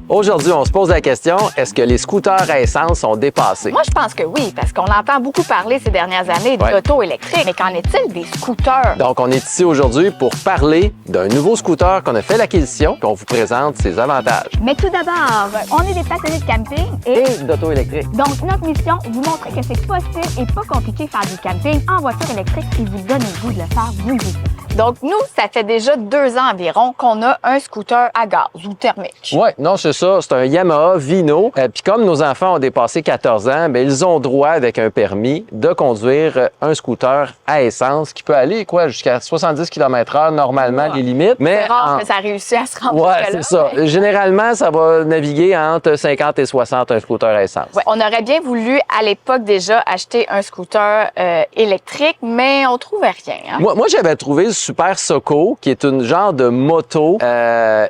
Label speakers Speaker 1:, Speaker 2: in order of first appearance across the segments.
Speaker 1: Aujourd'hui, on se pose la question, est-ce que les scooters à essence sont dépassés?
Speaker 2: Moi, je pense que oui, parce qu'on entend beaucoup parler ces dernières années d'auto électrique. Mais qu'en est-il des scooters?
Speaker 1: Donc, on est ici aujourd'hui pour parler d'un nouveau scooter qu'on a fait l'acquisition, qu'on vous présente ses avantages.
Speaker 2: Mais tout d'abord, on est des passionnés de camping
Speaker 1: Et d'auto électrique.
Speaker 2: donc notre mission, vous montrer que c'est possible et pas compliqué de faire du camping en voiture électrique et vous donner le goût de le faire vous aussi. Donc nous, ça fait déjà 2 ans environ qu'on a un scooter à gaz ou thermique.
Speaker 1: Oui, non, c'est ça. C'est un Yamaha Vino. Puis comme nos enfants ont dépassé 14 ans, bien, ils ont droit, avec un permis, de conduire un scooter à essence qui peut aller jusqu'à 70 km/h normalement, les limites. Mais
Speaker 2: C'est rare que ça réussisse à se rendre
Speaker 1: ouais,
Speaker 2: jusque-là,
Speaker 1: c'est ça.
Speaker 2: mais-
Speaker 1: Généralement, ça va naviguer entre 50 et 60 un scooter à essence.
Speaker 2: Ouais, on aurait bien voulu, à l'époque déjà, acheter un scooter électrique, mais on trouvait rien. Hein?
Speaker 1: Moi, j'avais trouvé le Super Soco, qui est une genre de moto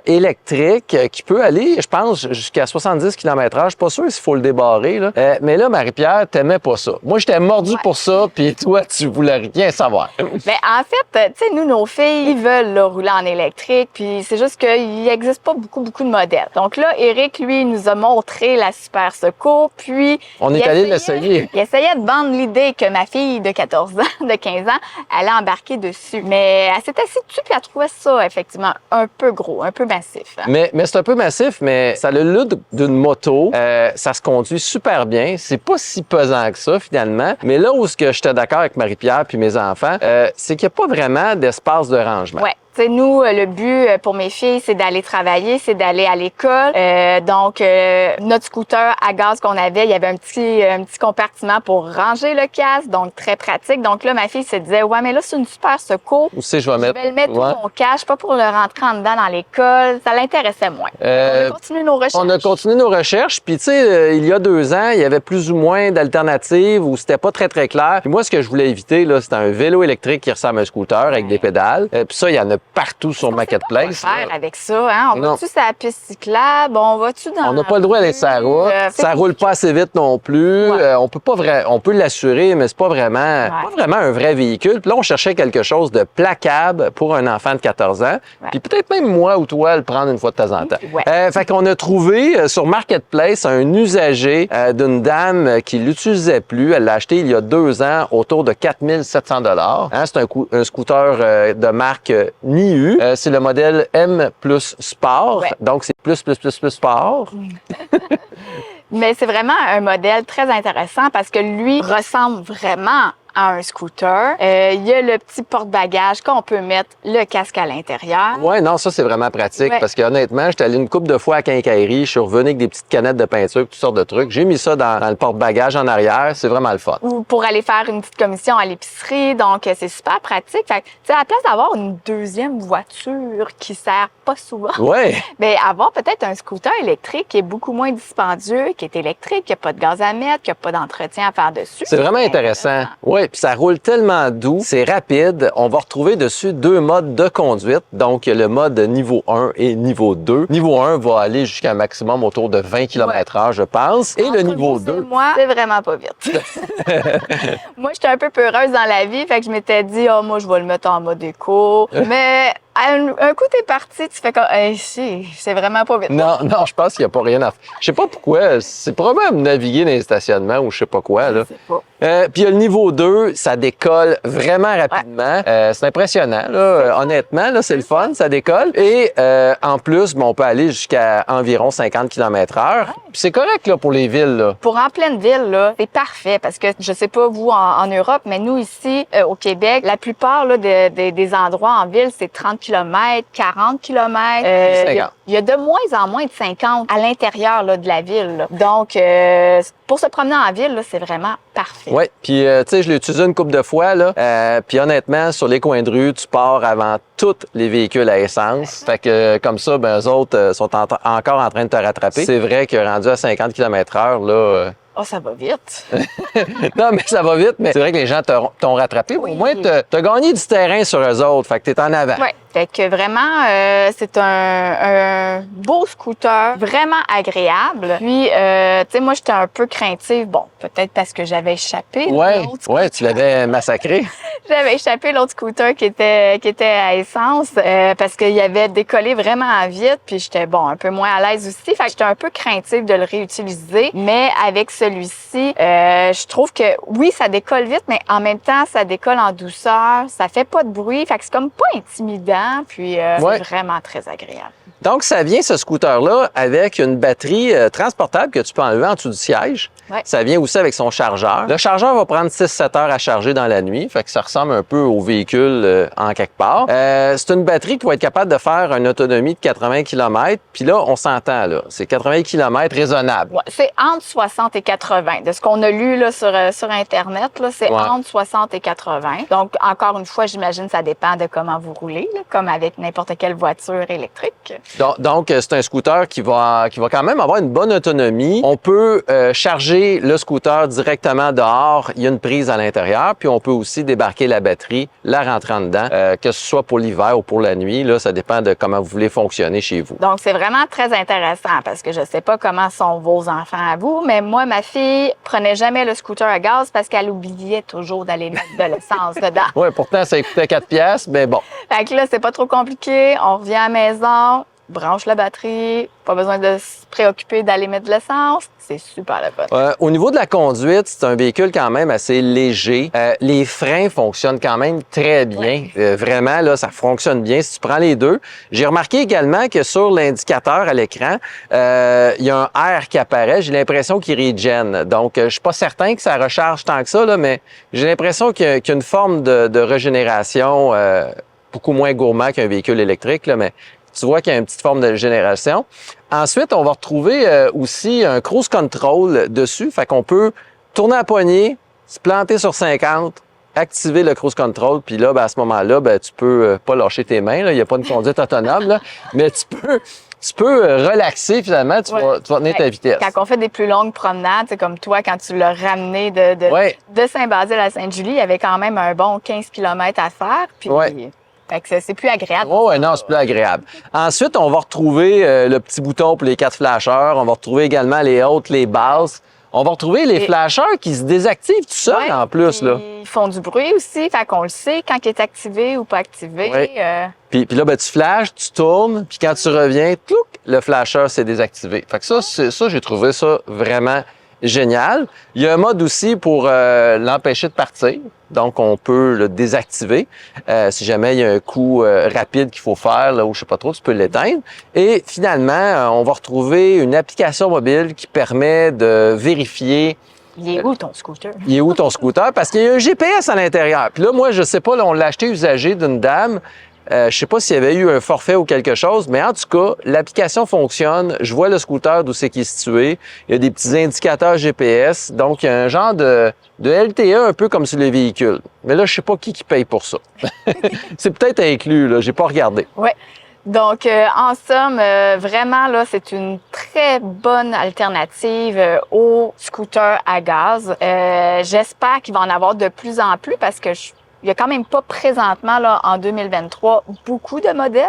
Speaker 1: électrique qui peut aller, je pense, jusqu'à 70 km/h. Je suis pas sûr s'il faut le débarrer, là. Mais là, Marie-Pierre, t'aimais pas ça. Moi, j'étais mordu pour ça, puis toi, tu voulais rien savoir.
Speaker 2: Ben, en fait, tu sais, nous, nos filles, ils veulent là, rouler en électrique, puis c'est juste qu'il n'existe pas beaucoup de modèles. Donc là, Eric, lui, nous a montré la Super Secours, puis...
Speaker 1: On est allé l'essayer.
Speaker 2: Il essayait de vendre l'idée que ma fille de 14 ans, de 15 ans, allait embarquer dessus. Mais elle s'est assise dessus, puis elle trouvait ça, effectivement, un peu gros, un peu massif. Hein?
Speaker 1: Mais c'est un peu massif, mais ça a le look d'une moto. Ça se conduit super bien. C'est pas si pesant que ça, finalement. Mais là où j'étais d'accord avec Marie-Pierre puis mes enfants, c'est qu'il n'y a pas vraiment d'espace de rangement.
Speaker 2: Ouais. T'sais, nous, le but pour mes filles, c'est d'aller travailler, c'est d'aller à l'école. Donc, notre scooter à gaz qu'on avait, il y avait un petit compartiment pour ranger le casque, donc très pratique. Donc là, ma fille se disait, ouais, mais là, c'est une Super Secours.
Speaker 1: Où c'est je vais mettre?
Speaker 2: Je vais le mettre
Speaker 1: Ouais.
Speaker 2: tout mon cash, pas pour le rentrer en dedans dans l'école. Ça l'intéressait moins. On a continué nos recherches.
Speaker 1: On a continué nos recherches, puis tu sais, il y a 2 ans, il y avait plus ou moins d'alternatives où c'était pas très, très clair. Puis moi, ce que je voulais éviter, là, c'était un vélo électrique qui ressemble à un scooter avec des pédales. Puis ça, il y en a partout sur Marketplace.
Speaker 2: Quoi faire avec ça, hein? On
Speaker 1: Non.
Speaker 2: va-tu sur la piste cyclable? On va-tu dans
Speaker 1: On n'a pas le droit d'aller sur la route. Ça roule pas assez vite non plus.
Speaker 2: Ouais.
Speaker 1: On peut pas on peut l'assurer, mais c'est pas vraiment un vrai véhicule. Puis là, on cherchait quelque chose de placable pour un enfant de 14 ans.
Speaker 2: Ouais.
Speaker 1: Puis peut-être même moi ou toi le prendre une fois de temps en temps.
Speaker 2: Ouais.
Speaker 1: Fait qu'on a trouvé sur Marketplace un usager d'une dame qui l'utilisait plus. Elle l'a acheté il y a 2 ans autour de 4 700 $. Hein, c'est un scooter de marque Niu. C'est le modèle M+ Sport.
Speaker 2: Ouais.
Speaker 1: Donc, c'est plus sport.
Speaker 2: Mais c'est vraiment un modèle très intéressant parce que lui ressemble vraiment à un scooter. Il y a le petit porte-bagages qu'on peut mettre le casque à l'intérieur.
Speaker 1: Ouais, non, ça, c'est vraiment pratique
Speaker 2: Ouais.
Speaker 1: parce que honnêtement, j'étais allé une couple de fois à quincaillerie, je suis revenu avec des petites canettes de peinture, toutes sortes de trucs. J'ai mis ça dans le porte-bagages en arrière, c'est vraiment le fun.
Speaker 2: Ou pour aller faire une petite commission à l'épicerie. Donc, c'est super pratique. Fait que, tu sais, à la place d'avoir une deuxième voiture qui sert pas souvent,
Speaker 1: Ouais.
Speaker 2: bien, avoir peut-être un scooter électrique qui est beaucoup moins dispendieux, qui est électrique, qui n'a pas de gaz à mettre, qui n'a pas d'entretien à faire dessus.
Speaker 1: C'est vraiment intéressant. Oui, puis ça roule tellement doux, c'est rapide. On va retrouver dessus 2 modes de conduite. Donc, le mode niveau 1 et niveau 2. Niveau 1 va aller jusqu'à un maximum autour de 20 km/h, je pense. Et le
Speaker 2: Entre
Speaker 1: niveau
Speaker 2: vous et
Speaker 1: 2...
Speaker 2: moi, c'est vraiment pas vite. Moi, j'étais un peu peureuse dans la vie, fait que je m'étais dit, oh, moi, je vais le mettre en mode éco. Mais un coup, t'es parti, tu fais comme, hey, c'est vraiment pas vite.
Speaker 1: Non, je pense qu'il n'y a pas rien à faire. Je sais pas pourquoi. C'est probablement naviguer dans les stationnements ou je sais pas quoi, là.
Speaker 2: Je sais pas.
Speaker 1: Puis il y a le niveau 2, ça décolle vraiment rapidement. C'est impressionnant, là. Honnêtement, là, c'est le fun, ça décolle. Et en plus, on peut aller jusqu'à environ 50 km/h. Puis c'est correct là, pour les villes. Là.
Speaker 2: Pour en pleine ville, là, c'est parfait parce que je sais pas vous en Europe, mais nous ici au Québec, la plupart là, des endroits en ville, c'est 30 km, 40 km. Il y a de moins en moins de 50 à l'intérieur là, de la ville. Là. Donc, pour se promener en ville, là, c'est vraiment parfait.
Speaker 1: Oui, puis tu sais, je l'ai utilisé une couple de fois. Là. Puis honnêtement, sur les coins de rue, tu pars avant tous les véhicules à essence. Fait que comme ça, ben, eux autres sont encore en train de te rattraper. C'est vrai que rendu à 50 km/h, là...
Speaker 2: Oh, ça va vite.
Speaker 1: Non, mais ça va vite, mais c'est vrai que les gens t'ont rattrapé.
Speaker 2: Oui.
Speaker 1: Au moins, t'as gagné du terrain sur eux autres. Fait que t'es en avant.
Speaker 2: Oui, Fait que vraiment, c'est un beau scooter, vraiment agréable. Puis, tu sais, moi, j'étais un peu craintive. Bon, peut-être parce que j'avais échappé.
Speaker 1: Ouais, tu l'avais massacré.
Speaker 2: J'avais échappé l'autre scooter qui était à essence parce qu'il avait décollé vraiment vite. Puis, j'étais, bon, un peu moins à l'aise aussi. Fait que j'étais un peu craintive de le réutiliser. Mais avec celui-ci, je trouve que, oui, ça décolle vite, mais en même temps, ça décolle en douceur. Ça fait pas de bruit. Fait que c'est comme pas intimidant. Puis, c'est vraiment très agréable.
Speaker 1: Donc, ça vient, ce scooter-là, avec une batterie transportable que tu peux enlever en dessous du siège.
Speaker 2: Ouais.
Speaker 1: Ça vient aussi avec son chargeur. Le chargeur va prendre 6-7 heures à charger dans la nuit, fait que ça ressemble un peu au véhicule en quelque part. C'est une batterie qui va être capable de faire une autonomie de 80 km. Puis là, on s'entend, là. C'est 80 km raisonnable.
Speaker 2: Ouais, c'est entre 60 et 80. De ce qu'on a lu là, sur Internet, là, c'est entre 60 et 80. Donc, encore une fois, j'imagine ça dépend de comment vous roulez, là, comme avec n'importe quelle voiture électrique.
Speaker 1: Donc, c'est un scooter qui va quand même avoir une bonne autonomie. On peut charger le scooter directement dehors. Il y a une prise à l'intérieur. Puis, on peut aussi débarquer la batterie, la rentrer en dedans, que ce soit pour l'hiver ou pour la nuit. Là, ça dépend de comment vous voulez fonctionner chez vous.
Speaker 2: Donc, c'est vraiment très intéressant parce que je sais pas comment sont vos enfants à vous, mais moi, ma fille prenait jamais le scooter à gaz parce qu'elle oubliait toujours d'aller mettre de l'essence dedans.
Speaker 1: Oui, pourtant, ça coûtait 4 piastres, mais bon.
Speaker 2: Fait que là, c'est pas trop compliqué. On revient à la maison, branche la batterie, pas besoin de se préoccuper d'aller mettre de l'essence. C'est super le fun.
Speaker 1: Au niveau de la conduite, c'est un véhicule quand même assez léger. Les freins fonctionnent quand même très bien. Vraiment, là, ça fonctionne bien si tu prends les deux. J'ai remarqué également que sur l'indicateur à l'écran, il y a un R qui apparaît. J'ai l'impression qu'il régène. Donc, je suis pas certain que ça recharge tant que ça, là, mais j'ai l'impression qu'il y a une forme de régénération beaucoup moins gourmand qu'un véhicule électrique, là, mais tu vois qu'il y a une petite forme de régénération. Ensuite, on va retrouver aussi un cruise control dessus. Fait qu'on peut tourner à poignée, se planter sur 50, activer le cruise control. Puis là, à ce moment-là, tu peux pas lâcher tes mains. Là. Il n'y a pas de conduite autonome, là, mais tu peux relaxer finalement. Tu vas tenir ta vitesse.
Speaker 2: Quand on fait des plus longues promenades, c'est comme toi, quand tu l'as ramené de Saint-Basile à Sainte-Julie, il y avait quand même un bon 15 km à faire. Puis, fait que c'est plus agréable.
Speaker 1: Oui, non, c'est plus agréable. Ensuite, on va retrouver le petit bouton pour les 4 flasheurs. On va retrouver également les hautes, les basses. On va retrouver les flasheurs qui se désactivent tout seuls en plus. Là.
Speaker 2: Ils font du bruit aussi, fait qu'on le sait quand il est activé ou pas activé.
Speaker 1: Puis là, tu flashes, tu tournes, puis quand tu reviens, tlouc, le flasheur s'est désactivé. Fait que ça, j'ai trouvé ça vraiment génial. Il y a un mode aussi pour l'empêcher de partir. Donc, on peut le désactiver. Si jamais il y a un coup rapide qu'il faut faire, là, ou je sais pas trop, tu peux l'éteindre. Et finalement, on va retrouver une application mobile qui permet de vérifier.
Speaker 2: Il est où ton scooter?
Speaker 1: Il est où ton scooter? Parce qu'il y a un GPS à l'intérieur. Puis là, moi, je sais pas, là, on l'a acheté usagé d'une dame. Je sais pas s'il y avait eu un forfait ou quelque chose, mais en tout cas, l'application fonctionne. Je vois le scooter d'où c'est qu'il est situé. Il y a des petits indicateurs GPS. Donc, il y a un genre de LTE un peu comme sur les véhicules. Mais là, je sais pas qui paye pour ça. C'est peut-être inclus, là. J'ai pas regardé.
Speaker 2: Oui. Donc, en somme, vraiment, là, c'est une très bonne alternative au scooter à gaz. J'espère qu'il va en avoir de plus en plus parce que il y a quand même pas présentement, là, en 2023, beaucoup de modèles.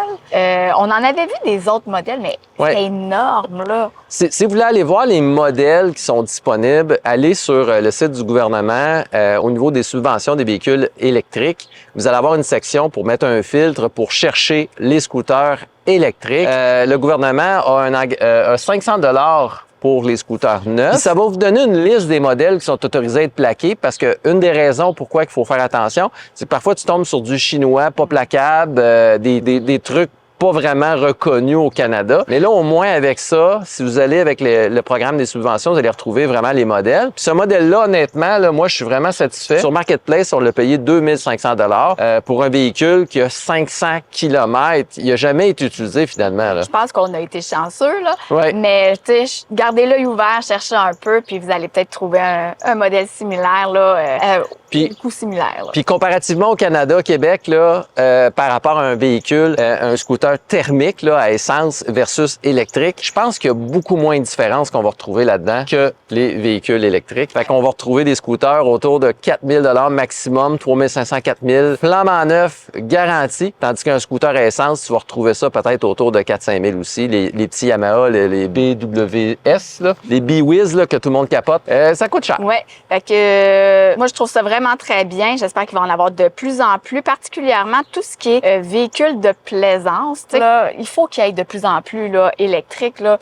Speaker 2: On en avait vu des autres modèles, mais c'est énorme, là.
Speaker 1: Si vous voulez aller voir les modèles qui sont disponibles, allez sur le site du gouvernement au niveau des subventions des véhicules électriques. Vous allez avoir une section pour mettre un filtre pour chercher les scooters électriques. Le gouvernement a 500 $ pour les scooters neufs. Puis ça va vous donner une liste des modèles qui sont autorisés à être plaqués parce que une des raisons pourquoi il faut faire attention, c'est que parfois tu tombes sur du chinois pas plaquable, des trucs pas vraiment reconnu au Canada. Mais là, au moins avec ça, si vous allez avec le programme des subventions, vous allez retrouver vraiment les modèles. Puis ce modèle-là, honnêtement, là, moi, je suis vraiment satisfait. Sur Marketplace, on l'a payé 2500 $ pour un véhicule qui a 500 km. Il n'a jamais été utilisé finalement. Là.
Speaker 2: Je pense qu'on a été chanceux, là.
Speaker 1: Ouais.
Speaker 2: Mais tu sais, gardez l'œil ouvert, cherchez un peu, puis vous allez peut-être trouver un modèle similaire là,
Speaker 1: Puis,
Speaker 2: des coûts similaires. Là.
Speaker 1: Puis comparativement au Canada, Québec, là, par rapport à un véhicule, un scooter thermique là, à essence versus électrique, je pense qu'il y a beaucoup moins de différence qu'on va retrouver là-dedans que les véhicules électriques. Fait qu'on va retrouver des scooters autour de 4 000 maximum, 3 500, 4 000, flambant neuf, garanti. Tandis qu'un scooter à essence, tu vas retrouver ça peut-être autour de 4 5 000 aussi. Les petits Yamaha, les BWS, là, les B-Wiz là, que tout le monde capote, ça coûte cher.
Speaker 2: Oui, fait que moi, je trouve ça vraiment très bien. J'espère qu'il va en avoir de plus en plus, particulièrement tout ce qui est véhicule de plaisance. Là, il faut qu'il y ait de plus en plus là, électrique, là,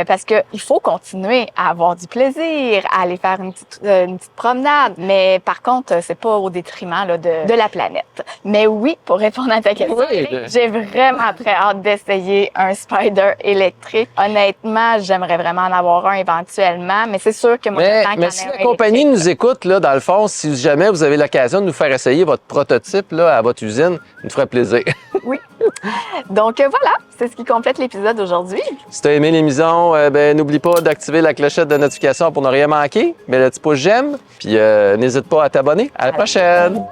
Speaker 2: parce que il faut continuer à avoir du plaisir, à aller faire une petite promenade. Mais par contre, c'est pas au détriment là, de la planète. Mais oui, pour répondre à ta question,
Speaker 1: Oui,
Speaker 2: j'ai vraiment très hâte d'essayer un Spyder électrique. Honnêtement, j'aimerais vraiment en avoir un éventuellement, mais c'est sûr que moi,
Speaker 1: mais si la compagnie nous écoute, là, dans le fond, si jamais vous avez l'occasion de nous faire essayer votre prototype là, à votre usine, il nous ferait plaisir.
Speaker 2: Oui. Donc voilà, c'est ce qui complète l'épisode d'aujourd'hui.
Speaker 1: Si tu as aimé l'émission, n'oublie pas d'activer la clochette de notification pour ne rien manquer. Mets le petit pouce j'aime, puis n'hésite pas à t'abonner. À la prochaine!